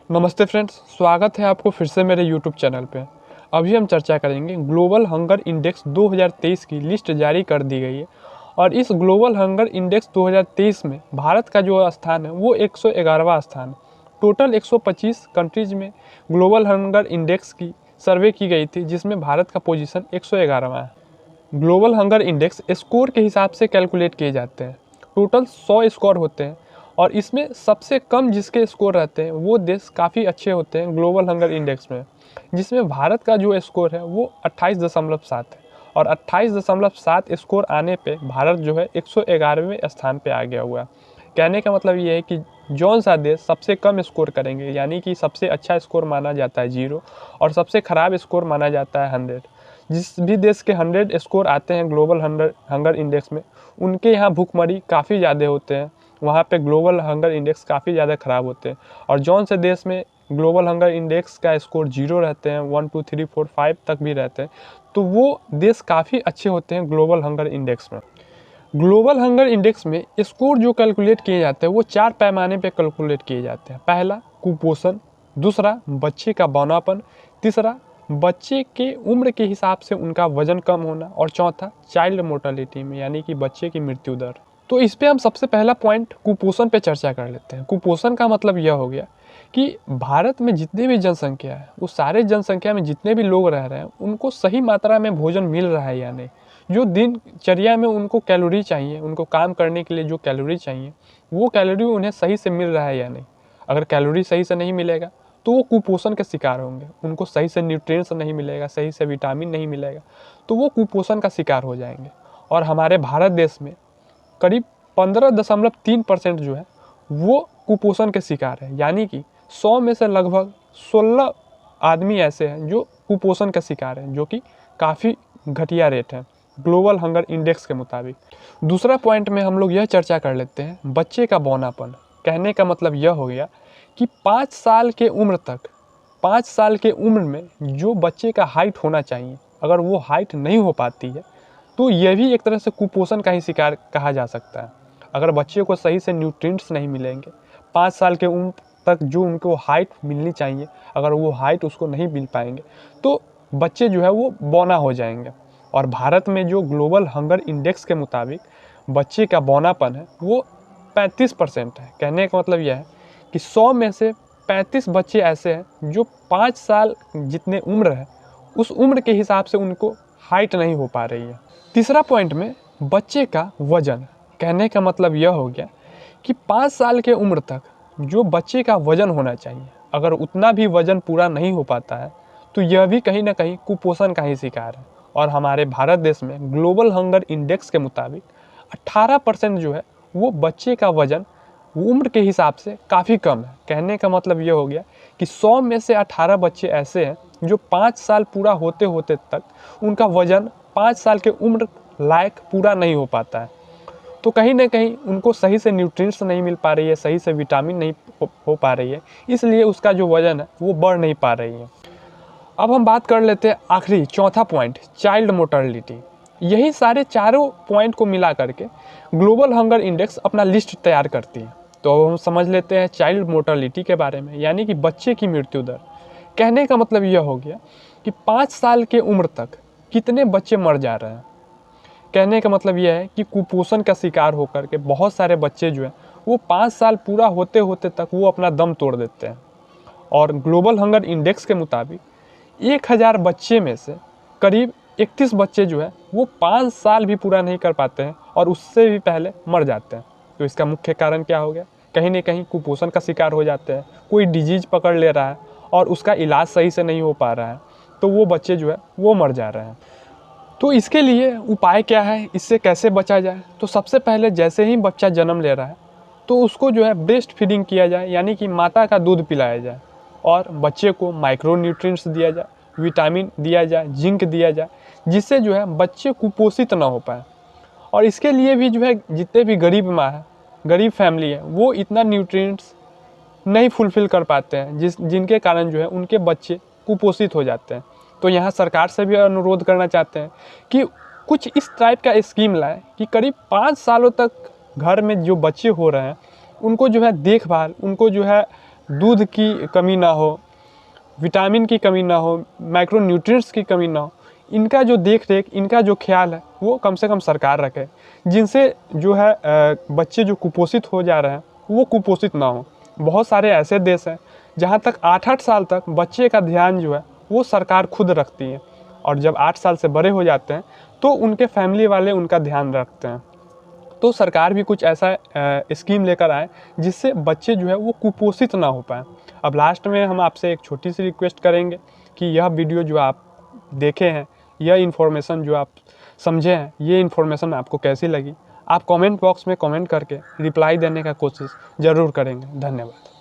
नमस्ते फ्रेंड्स, स्वागत है आपको फिर से मेरे यूट्यूब चैनल पे। अभी हम चर्चा करेंगे ग्लोबल हंगर इंडेक्स 2023 की लिस्ट जारी कर दी गई है और इस ग्लोबल हंगर इंडेक्स 2023 में भारत का जो स्थान है वो 111वां स्थान है। टोटल 125 कंट्रीज में ग्लोबल हंगर इंडेक्स की सर्वे की गई थी, जिसमें भारत का पोजीशन 111वां है। ग्लोबल हंगर इंडेक्स स्कोर के हिसाब से कैलकुलेट किए जाते हैं। टोटल 100 स्कोर होते हैं और इसमें सबसे कम जिसके स्कोर रहते हैं वो देश काफ़ी अच्छे होते हैं ग्लोबल हंगर इंडेक्स में, जिसमें भारत का जो स्कोर है वो 28.7 है और 28.7 स्कोर आने पे भारत जो है 111वें स्थान पे आ गया हुआ है। कहने का मतलब ये है कि जौन सा देश सबसे कम स्कोर करेंगे, यानी कि सबसे अच्छा स्कोर माना जाता है 0 और सबसे ख़राब स्कोर माना जाता है 100। जिस भी देश के 100 स्कोर आते हैं ग्लोबल हंगर इंडेक्स में, उनके यहाँ भूखमरी काफ़ी ज़्यादा होते हैं, वहाँ पे ग्लोबल हंगर इंडेक्स काफ़ी ज़्यादा ख़राब होते हैं। और जौन से देश में ग्लोबल हंगर इंडेक्स का स्कोर 0 रहते हैं, 1 2 3 4 5 तक भी रहते हैं, तो वो देश काफ़ी अच्छे होते हैं ग्लोबल हंगर इंडेक्स में। ग्लोबल हंगर इंडेक्स में स्कोर जो कैलकुलेट किए जाते हैं वो 4 पैमाने पे कैलकुलेट किए जाते हैं। पहला कुपोषण, दूसरा बच्चे का बौनापन, तीसरा बच्चे के उम्र के हिसाब से उनका वजन कम होना और चौथा चाइल्ड मोर्टेलिटी में, यानी कि बच्चे की मृत्यु दर। तो इस पे हम सबसे पहला पॉइंट कुपोषण पे चर्चा कर लेते हैं। कुपोषण का मतलब यह हो गया कि भारत में जितने भी जनसंख्या है, वो सारे जनसंख्या में जितने भी लोग रह रहे हैं उनको सही मात्रा में भोजन मिल रहा है या नहीं। जो दिनचर्या में उनको कैलोरी चाहिए, उनको काम करने के लिए जो कैलोरी चाहिए, वो कैलोरी उन्हें सही से मिल रहा है या नहीं। अगर कैलोरी सही से नहीं मिलेगा तो वो कुपोषण के शिकार होंगे, उनको सही से न्यूट्रिएंट्स नहीं मिलेगा, सही से विटामिन नहीं मिलेगा, तो वो कुपोषण का शिकार हो जाएंगे। और हमारे भारत देश में करीब 15.3% जो है वो कुपोषण के शिकार है, यानी कि 100 में से लगभग 16 आदमी ऐसे हैं जो कुपोषण का शिकार हैं, जो कि काफ़ी घटिया रेट है ग्लोबल हंगर इंडेक्स के मुताबिक। दूसरा पॉइंट में हम लोग यह चर्चा कर लेते हैं बच्चे का बौनापन। कहने का मतलब यह हो गया कि 5 साल के उम्र तक, 5 साल के उम्र में जो बच्चे का हाइट होना चाहिए, अगर वो हाइट नहीं हो पाती है तो यह भी एक तरह से कुपोषण का ही शिकार कहा जा सकता है। अगर बच्चे को सही से न्यूट्रिएंट्स नहीं मिलेंगे, 5 साल के उम्र तक जो उनको हाइट मिलनी चाहिए, अगर वो हाइट उसको नहीं मिल पाएंगे तो बच्चे जो है वो बौना हो जाएंगे। और भारत में जो ग्लोबल हंगर इंडेक्स के मुताबिक बच्चे का बौनापन है वो 35% है। कहने का मतलब यह है कि 100 में से 35 बच्चे ऐसे हैं जो 5 साल जितने उम्र है उस उम्र के हिसाब से उनको हाइट नहीं हो पा रही है। तीसरा पॉइंट में बच्चे का वजन। कहने का मतलब यह हो गया कि 5 साल के उम्र तक जो बच्चे का वजन होना चाहिए, अगर उतना भी वजन पूरा नहीं हो पाता है तो यह भी कहीं ना कहीं कुपोषण का ही शिकार है। और हमारे भारत देश में ग्लोबल हंगर इंडेक्स के मुताबिक 18% जो है वो बच्चे का वजन उम्र के हिसाब से काफ़ी कम है। कहने का मतलब ये हो गया कि 100 में से 18 बच्चे ऐसे हैं जो 5 साल पूरा होते होते तक उनका वजन 5 साल के उम्र लायक पूरा नहीं हो पाता है। तो कहीं ना कहीं उनको सही से न्यूट्रिएंट्स नहीं मिल पा रही है, सही से विटामिन नहीं हो पा रही है, इसलिए उसका जो वजन है वो बढ़ नहीं पा रही है। अब हम बात कर लेते हैं आखिरी चौथा पॉइंट, चाइल्ड मोर्टेलिटी। यही सारे चारों पॉइंट को मिला करके ग्लोबल हंगर इंडेक्स अपना लिस्ट तैयार करती है। तो अब हम समझ लेते हैं चाइल्ड मोर्टेलिटी के बारे में, यानी कि बच्चे की मृत्यु दर। कहने का मतलब यह हो गया कि 5 साल के उम्र तक कितने बच्चे मर जा रहे हैं। कहने का मतलब यह है कि कुपोषण का शिकार होकर के बहुत सारे बच्चे जो हैं वो 5 साल पूरा होते होते तक वो अपना दम तोड़ देते हैं। और ग्लोबल हंगर इंडेक्स के मुताबिक 1000 बच्चे में से करीब 31 बच्चे जो है वो 5 साल भी पूरा नहीं कर पाते हैं और उससे भी पहले मर जाते हैं। तो इसका मुख्य कारण क्या हो गया? कहीं ना कहीं कुपोषण का शिकार हो जाते हैं, कोई डिजीज पकड़ ले रहा है और उसका इलाज सही से नहीं हो पा रहा है, तो वो बच्चे जो है वो मर जा रहे हैं। तो इसके लिए उपाय क्या है, इससे कैसे बचा जाए? तो सबसे पहले जैसे ही बच्चा जन्म ले रहा है तो उसको जो है ब्रेस्ट फीडिंग किया जाए, यानी कि माता का दूध पिलाया जाए और बच्चे को माइक्रो न्यूट्रिएंट्स दिया जाए, विटामिन दिया जाए, जिंक दिया जाए, जिससे जो है बच्चे कुपोषित ना हो पाए। और इसके लिए भी जो है जितने भी गरीब माँ है, गरीब फैमिली है, वो इतना न्यूट्रिएंट्स नहीं फुलफ़िल कर पाते हैं, जिनके कारण जो है उनके बच्चे कुपोषित हो जाते हैं। तो यहाँ सरकार से भी अनुरोध करना चाहते हैं कि कुछ इस टाइप का स्कीम लाए कि करीब 5 सालों तक घर में जो बच्चे हो रहे हैं उनको जो है देखभाल, उनको जो है दूध की कमी ना हो, विटामिन की कमी ना हो, माइक्रोन्यूट्रिएंट्स की कमी ना हो, इनका जो देख रेख, इनका जो ख्याल है वो कम से कम सरकार रखे, जिनसे जो है बच्चे जो कुपोषित हो जा रहे हैं वो कुपोषित ना हो। बहुत सारे ऐसे देश हैं जहाँ तक 8-8 साल तक बच्चे का ध्यान जो है वो सरकार खुद रखती है, और जब 8 साल से बड़े हो जाते हैं तो उनके फैमिली वाले उनका ध्यान रखते हैं। तो सरकार भी कुछ ऐसा स्कीम लेकर आए जिससे बच्चे जो है वो कुपोषित ना हो पाए। अब लास्ट में हम आपसे एक छोटी सी रिक्वेस्ट करेंगे कि यह वीडियो जो आप देखे हैं, यह इन्फॉर्मेशन जो आप समझे हैं, ये इन्फॉर्मेशन आपको कैसी लगी, आप कमेंट बॉक्स में कमेंट करके रिप्लाई देने का कोशिश ज़रूर करेंगे। धन्यवाद।